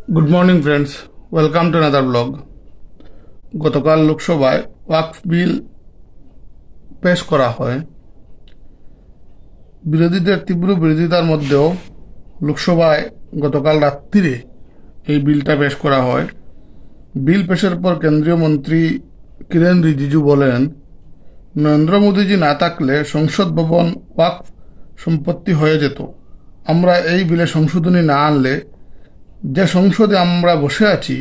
Good morning friends, welcome to another blog. গতকাল লোকসভায় ওয়াকফ বিল পেশ করা হয়। বিরোধীদের তীব্র বিরোধিতার মধ্যেও লোকসভায় গতকাল রাত্রিরে এই বিলটা পেশ করা হয়। বিল পেশের পর কেন্দ্রীয় মন্ত্রী কিরেন রিজিজু বলেন, নরেন্দ্র মোদীজি না থাকলে সংসদ ভবন ওয়াকফ সম্পত্তি হয়ে যেত। আমরা এই বিলে সংশোধনী না আনলে যে সংসদে আমরা বসে আছি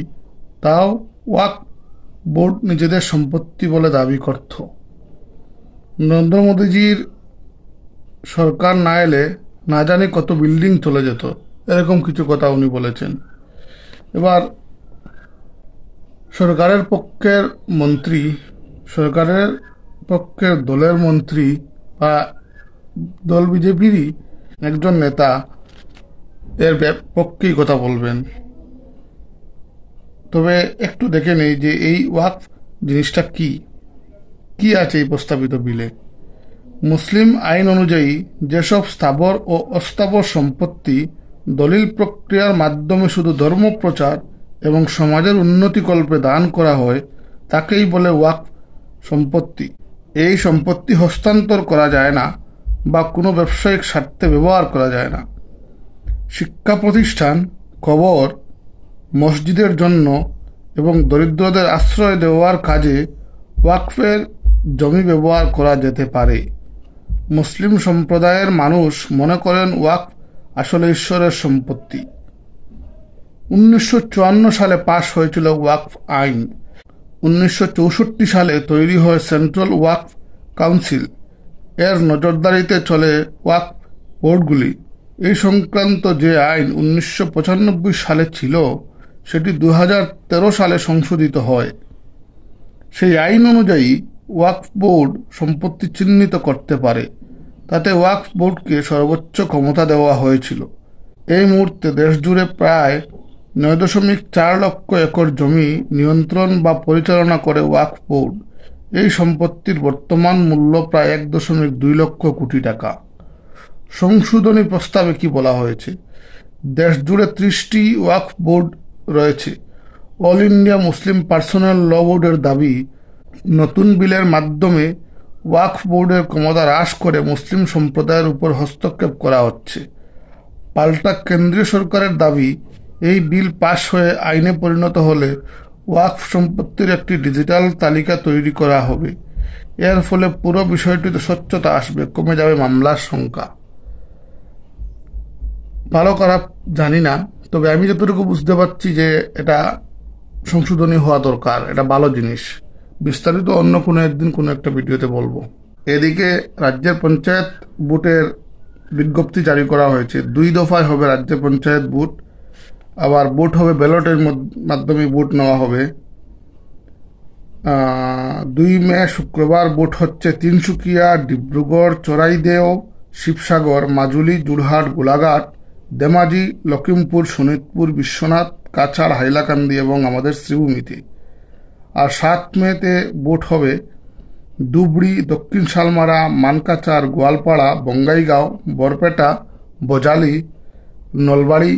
তাও ওয়াকফ বোর্ড নিজেদের সম্পত্তি বলে দাবি করত। নরেন্দ্র মোদীজির সরকার না এলে না জানি কত বিল্ডিং চলে যেত, এরকম কিছু কথা উনি বলেছেন। এবার সরকারের পক্ষের মন্ত্রী, সরকারের পক্ষের দলের মন্ত্রী বা দল বিজেপিরই একজন নেতা এর পক্ষেই কথা বলবেন। তবে একটু দেখে নেই যে এই ওয়াকফ জিনিসটা কি আছে এই প্রস্তাবিত বিলে। মুসলিম আইন অনুযায়ী যেসব স্থাবর ও অস্থাবর সম্পত্তি দলিল প্রক্রিয়ার মাধ্যমে শুধু ধর্ম প্রচার এবং সমাজের উন্নতিকল্পে দান করা হয় তাকেই বলে ওয়াকফ সম্পত্তি। এই সম্পত্তি হস্তান্তর করা যায় না বা কোনো ব্যবসায়িক স্বার্থে ব্যবহার করা যায় না। শিক্ষা প্রতিষ্ঠান, কবর, মসজিদের জন্য এবং দরিদ্রদের আশ্রয় দেওয়ার কাজে ওয়াকফের জমি ব্যবহার করা যেতে পারে। মুসলিম সম্প্রদায়ের মানুষ মনে করেন ওয়াকফ আসলে ঈশ্বরের সম্পত্তি। 1954 সালে পাশ হয়েছিল ওয়াকফ আইন। 1964 সালে তৈরি হয় সেন্ট্রাল ওয়াকফ কাউন্সিল। এর নজরদারিতে চলে ওয়াকফ বোর্ডগুলি। এই সংক্রান্ত যে আইন 1995 সালে ছিল সেটি 2013 সালে সংশোধিত হয়। সেই আইন অনুযায়ী ওয়াকফ বোর্ড সম্পত্তি চিহ্নিত করতে পারে। তাতে ওয়াকফ বোর্ডকে সর্বোচ্চ ক্ষমতা দেওয়া হয়েছিল। এই মুহূর্তে দেশজুড়ে প্রায় 9.4 লক্ষ একর জমি নিয়ন্ত্রণ বা পরিচালনা করে ওয়াকফ বোর্ড। এই সম্পত্তির বর্তমান মূল্য প্রায় 1.2 লক্ষ কোটি টাকা। সংশোধনী প্রস্তাবে কি বলা হয়েছে? দেশজুড়ে 30টি ওয়াকফ বোর্ড রয়েছে। অল ইন্ডিয়া মুসলিম পার্সোনাল ল বোর্ডের দাবি, নতুন বিলের মাধ্যমে ওয়াকফ বোর্ডের ক্ষমতা হ্রাস করে মুসলিম সম্প্রদায়ের উপর হস্তক্ষেপ করা হচ্ছে। পাল্টা কেন্দ্রীয় সরকারের দাবি, এই বিল পাশ হয়ে আইনে পরিণত হলে ওয়াকফ সম্পত্তির একটি ডিজিটাল তালিকা তৈরি করা হবে। এর ফলে পুরো বিষয়টিতে স্বচ্ছতা আসবে, কমে যাবে মামলার সংখ্যা। ভালো খারাপ জানি না, তবে আমি যতটুকু বুঝতে পারছি যে এটা সংশোধনী হওয়া দরকার, এটা ভালো জিনিস। বিস্তারিত অন্য কোনো একদিন কোনো একটা ভিডিওতে বলবো। এদিকে রাজ্যের পঞ্চায়েত ভোটের বিজ্ঞপ্তি জারি করা হয়েছে। 2 দফায় হবে রাজ্যের পঞ্চায়েত ভোট। আবার ভোট হবে ব্যালটের মাধ্যমে ভোট নেওয়া হবে। 2 মে শুক্রবার ভোট হচ্ছে তিনসুকিয়া, ডিব্রুগড়, চড়াইদেও, শিবসাগর, মাজুলি, যোরহাট, গোলাঘাট, ধেমাজি, লখিমপুর, শোনিতপুর, বিশ্বনাথ, কাছাড়, হাইলাকান্দি এবং আমাদের শ্রীভূমিতে। আর 7 মেতে ভোট হবে ধুবড়ি, দক্ষিণ শালমারা, মানকাচার, গোয়ালপাড়া, বঙ্গাইগাঁও, বরপেটা, বজালি, নলবাড়ি,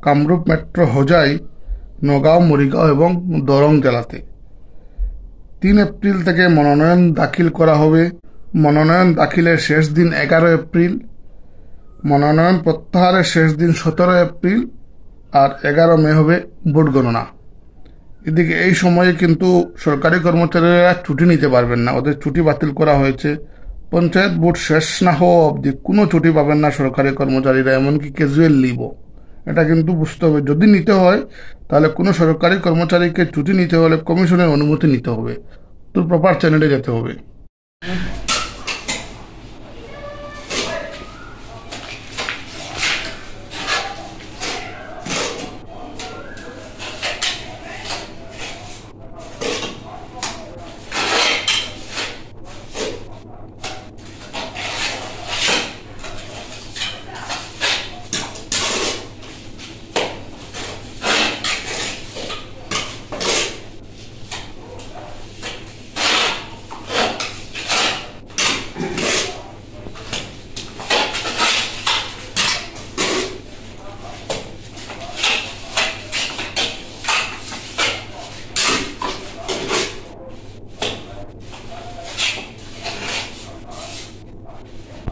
কামরূপ মেট্রো, হোজাই, নগাঁও, মরিগাঁও এবং দরং জেলাতে। 3 এপ্রিল থেকে মনোনয়ন দাখিল করা হবে। মনোনয়ন দাখিলের শেষ দিন 11 এপ্রিল। মনোনয়ন প্রত্যাহারের শেষ দিন 17 এপ্রিল। আর 11 মে হবে ভোট গণনা। এদিকে এই সময়ে কিন্তু সরকারি কর্মচারীরা ছুটি নিতে পারবেন না, ওদের ছুটি বাতিল করা হয়েছে। পঞ্চায়েত ভোট শেষ না হওয়া অবধি কোনো ছুটি পাবেন না সরকারি কর্মচারীরা, এমনকি ক্যাজুয়াল লিভও। এটা কিন্তু বুঝতে হবে। যদি নিতে হয় তাহলে কোনো সরকারি কর্মচারীকে ছুটি নিতে হলে কমিশনের অনুমতি নিতে হবে, তো প্রপার চ্যানেলে যেতে হবে।